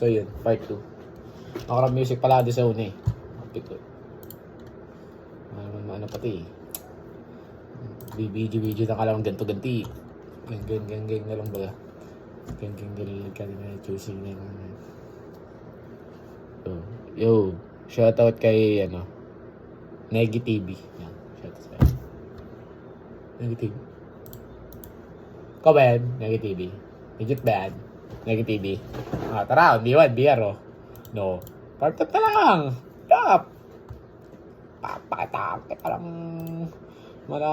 So yun, part 2. Nakarang music pala di sa una eh. Pito. Ano pati eh. Video na ka lang ganto-ganti. Gang na lang ba? Gang ka na choosing na lang. Yo, shoutout kay Negative. Yan, shoutout sa Negative. Ko ba yan? Negative. Legit ba yan? Negative. Tara, hindi one, beer No. Part 2 na lang. Stop. Papakita ka lang. Mga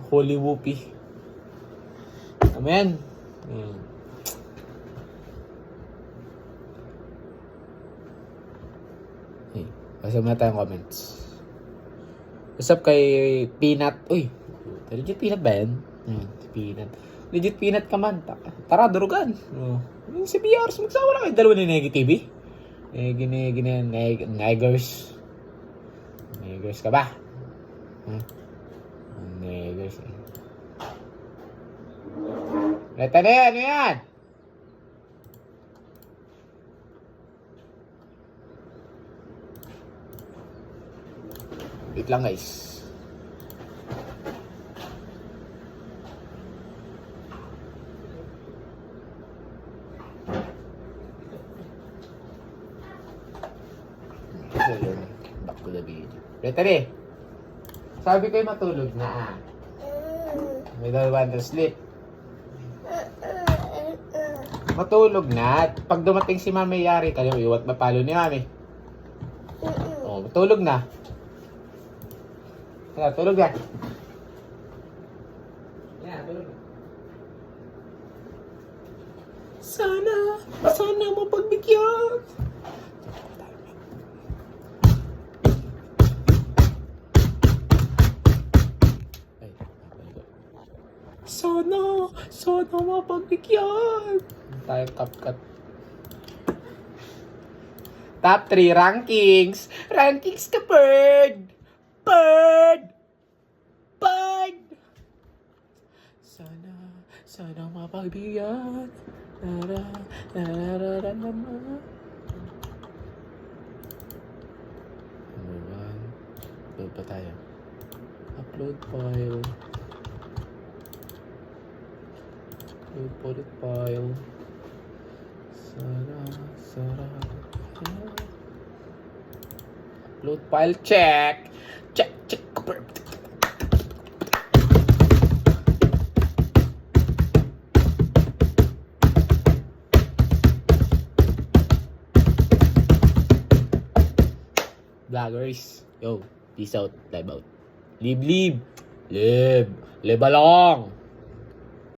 holy whoopie. Amen. Hey, basa muna tayong comments. What's up kay Peanut? Uy, legit Peanut ba yan? Si Peanut. Legit Peanut ka man. Tara, durugan. Yung si BRs, magsawa na kayo. Dalawa ni Negative. Negers. Negers ka ba? Negers eh. Leta na yan, ano yan? Wait lang guys. So yun, back to the video. Leta rin. Sabi kayo matulog na We don't want to sleep. Matulog na. Pag dumating si Mami Yari, kayo iwat mapalo ni Mami. Matulog na. Tulog na. Tulog na. Sana mapagbigyan. Sana mapagbigyan. Tayo kapkat. Top 3 rankings. Rankings ka, bird. Sana mapagbigyan. Upload pa tayo. Upload file. Upload file. Upload file check. Check. Vloggers. Yo, peace out. Live out. Live along.